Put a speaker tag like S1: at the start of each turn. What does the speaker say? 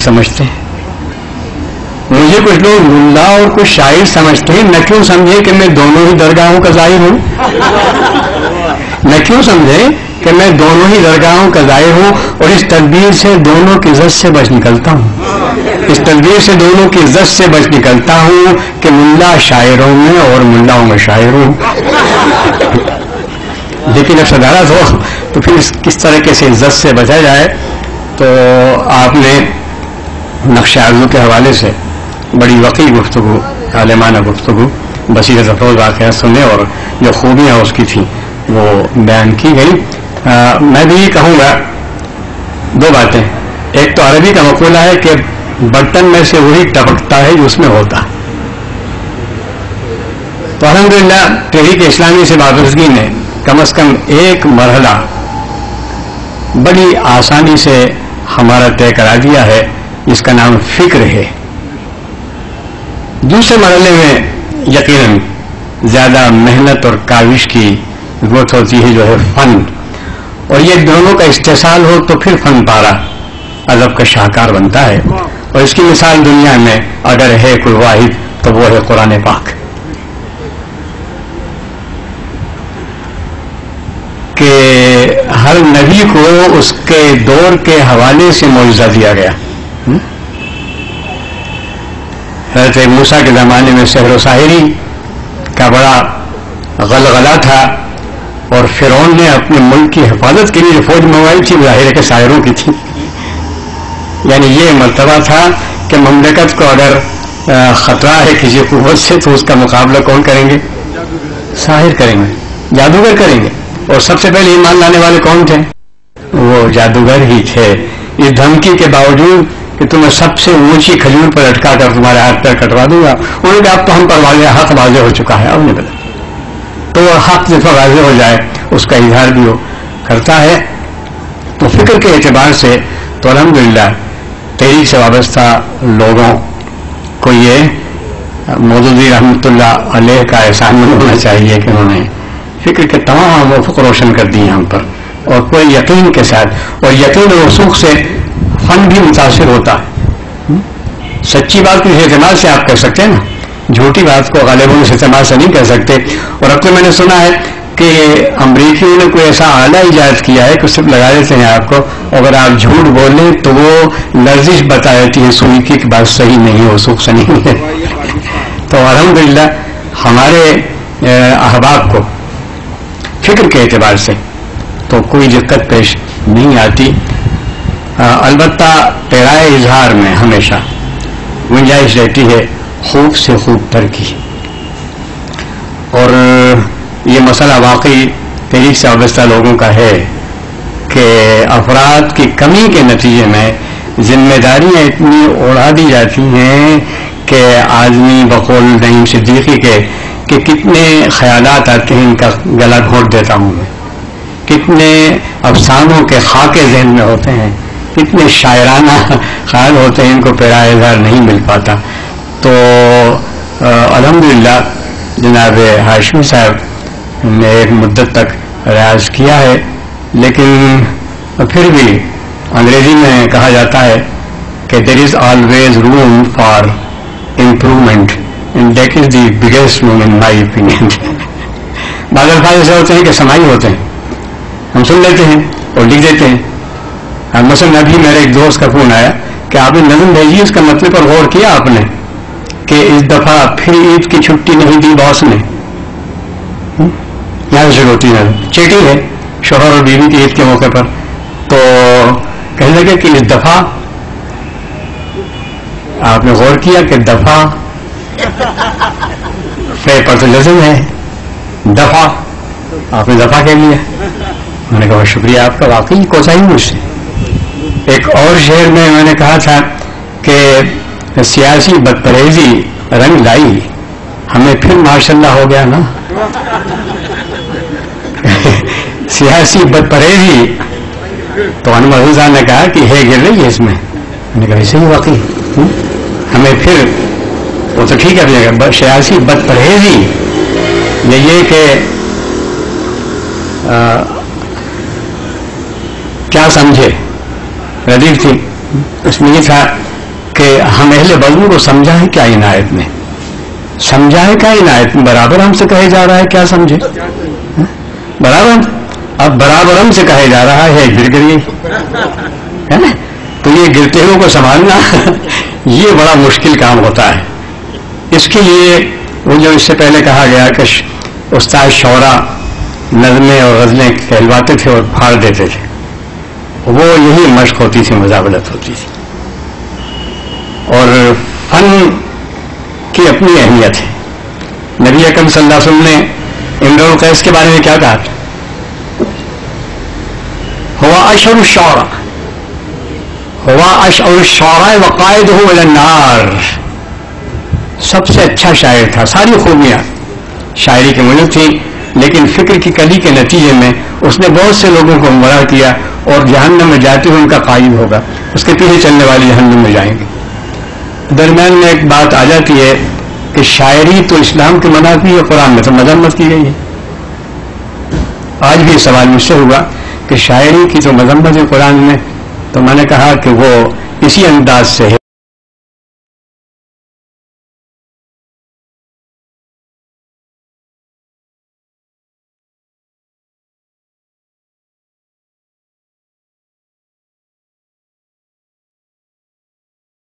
S1: سمجھتے ہیں. مجھے کچھ لوگ ملا اور کچھ شاعر سمجھتے ہیں. نہ کیوں سمجھے کہ میں دونوں ہی درگاہوں کا ظاہر ہوں, نہ کیوں سمجھے کہ میں دونوں ہی درگاہوں کا ظاہر ہوں, اور اس تدبیر سے دونوں کی عزت سے بچ نکلتا ہوں. اس تدبیر سے دونوں کی عزت سے بچ نکلتا ہوں کہ ملا شاعروں میں اور ملاؤں میں شاعر ہوں. لیکن جب صدارت ہو تو پھر کس طریقے سے عزت سے بچا جائے. تو آپ نے نقش آرزو کے حوالے سے بڑی وقیع گفتگو, عالمانہ گفتگو, بصیرت افروز واقعات سنے اور جو خوبیاں اس کی تھیں وہ بیان کی گئی. میں بھی یہ کہوں گا دو باتیں. ایک تو عربی کا مقولہ ہے کہ برتن میں سے وہی ٹپکتا ہے جو اس میں ہوتا. تو الحمدللہ تحریک اسلامی سے بابرسگی نے کم از کم ایک مرحلہ بڑی آسانی سے ہمارا طے کرا دیا ہے, جس کا نام فکر ہے. دوسرے مرحلے میں یقیناً زیادہ محنت اور کاوش کی ضرورت ہوتی ہے, جو ہے فن. اور یہ دونوں کا استحصال ہو تو پھر فن پارا ادب کا شاہکار بنتا ہے. اور اس کی مثال دنیا میں اگر ہے کوئی واحد تو وہ ہے قرآن پاک, کہ ہر نبی کو اس کے دور کے حوالے سے معجزہ دیا گیا. حضرت موسیٰ کے زمانے میں سحر و ساحری کا بڑا غلغلہ تھا, اور فرعون نے اپنے ملک کی حفاظت کے لیے جو فوج منگوائی تھی ظاہر کے ساحروں کی تھی. یعنی یہ مرتبہ تھا کہ مملکت کو اگر خطرہ ہے کسی قوت سے تو اس کا مقابلہ کون کریں گے؟ ساحر کریں گے, جادوگر کریں گے. اور سب سے پہلے ایمان لانے والے کون تھے؟ وہ جادوگر ہی تھے. اس دھمکی کے باوجود کہ تمہیں سب سے اونچی کھجور پر لٹکا کر تمہارے ہاتھ پیر کٹوا دوں گا, انہوں نے کہا اب تو ہم پر واضح حق واضح ہو چکا ہے, اب نہیں بدل. تو وہ حق جس پر واضح ہو جائے اس کا اظہار بھی وہ کرتا ہے. تو فکر کے اعتبار سے تو الحمدللہ تحریک سے وابستہ لوگوں کو یہ مودودی رحمۃ اللہ علیہ کا احسان مند ہونا چاہیے کہ انہوں نے فکر کے تمام افق روشن کر دیے ہم پر, اور کوئی یقین کے ساتھ. اور یقین و رسوخ سے فن بھی متاثر ہوتا ہے. سچی بات کو اس اعتماد سے آپ کہہ سکتے ہیں نا, جھوٹی بات کو غالباً اس اعتماد سے نہیں کہہ سکتے. اور اب تو میں نے سنا ہے کہ امریکیوں نے کوئی ایسا آلہ ایجاد کیا ہے کہ صرف لگا دیتے ہیں آپ کو, اگر آپ جھوٹ بولیں تو وہ لرزش بتا دیتی ہے سوئی کی بات صحیح نہیں ہے, وثوق سے نہیں ہے. تو الحمدللہ ہمارے احباب کو فکر کے اعتبار سے تو کوئی دقت پیش نہیں آتی. البتہ پیرائے اظہار میں ہمیشہ گنجائش رہتی ہے خوب سے خوب تر کی. اور یہ مسئلہ واقعی تحریک سے وابستہ لوگوں کا ہے کہ افراد کی کمی کے نتیجے میں ذمہ داریاں اتنی اڑا دی جاتی ہیں کہ آدمی بقول نعیم صدیقی کے کہ کتنے خیالات آتے ہیں ان کا گلا گھونٹ دیتا ہوں میں, کتنے افسانوں کے خاکے ذہن میں ہوتے ہیں, کتنے شاعرانہ خیال ہوتے ہیں, ان کو پیرائے اظہار نہیں مل پاتا. تو الحمدللہ جناب ہاشمی صاحب نے ایک مدت تک ریاض کیا ہے, لیکن پھر بھی انگریزی میں کہا جاتا ہے کہ there is always room for improvement and that is the biggest room in my opinion. بعض الفاظ ایسے ہوتے ہیں کہ سماعی ہوتے ہیں, ہم سن لیتے ہیں اور لکھ دیتے ہیں. مثلاً ابھی میرے ایک دوست کا فون آیا کہ آپ نے نظم بھیجی, اس کا مطلب پر غور کیا آپ نے کہ اس دفعہ پھر عید کی چھٹی نہیں دی باس نے؟ یہاں سے ہوتی ہے چیٹنگ ہے شوہر اور بیوی کی عید کے موقع پر. تو کہنے لگے کہ اس دفعہ آپ نے غور کیا کہ دفعہ فے پر تو لازم ہے, دفعہ آپ نے دفعہ کہہ لیا. میں نے کہا شکریہ آپ کا, واقعی کوتاہی مجھ سے. ایک اور شعر میں نے کہا تھا کہ سیاسی بدپرہیزی رنگ لائی, ہمیں پھر ماشاءاللہ ہو گیا نا. سیاسی بدپرہیزی تو انور رضا نے کہا کہ ہے گر رہی ہے اس میں. میں نے کہا ایسے ہی واقعی ہمیں پھر وہ تو ٹھیک ہے, سیاسی بدپرہیزی یہ کہ کیا سمجھے ردیف تھی, اس میں یہ تھا کہ ہم اہل بزم کو سمجھا ہے کیا ان آیت میں؟ سمجھا ہے کیا ان آیت میں؟ برابر ہم سے کہے جا رہا ہے کیا سمجھے؟ برابر اب برابر ہم سے کہے جا رہا ہے گر گئی ہے نا. تو یہ گرتے ہوئے کو سنبھالنا یہ بڑا مشکل کام ہوتا ہے. اس کے لیے وہ جو اس سے پہلے کہا گیا کہ استاد شعرا نظمیں اور غزلیں کہلواتے تھے اور پھاڑ دیتے تھے، وہ یہی مشق ہوتی تھی، مزاولت ہوتی تھی. اور فن کی اپنی اہمیت ہے. نبی اکرم صلی اللہ علیہ وسلم نے امرؤ القیس کے بارے میں کیا کہا؟ ہوا اشعر الشعراء، ہوا اشعر الشعراء وقائدہ الی النار. سب سے اچھا شاعر تھا، ساری خوبیاں شاعری کی موجود تھیں، لیکن فکر کی کلی کے نتیجے میں اس نے بہت سے لوگوں کو گمراہ کیا اور جہنم میں جاتے ہوئے ان کا قائد ہوگا، اس کے پیچھے چلنے والے جہنم میں جائیں گے. درمیان میں ایک بات آ جاتی ہے کہ شاعری تو اسلام کے منع کی ہے، قرآن میں تو مذمت کی گئی ہے. آج بھی سوال مجھ سے ہوگا کہ شاعری کی تو مذمت ہے قرآن میں، تو میں نے کہا کہ وہ اسی انداز سے ہے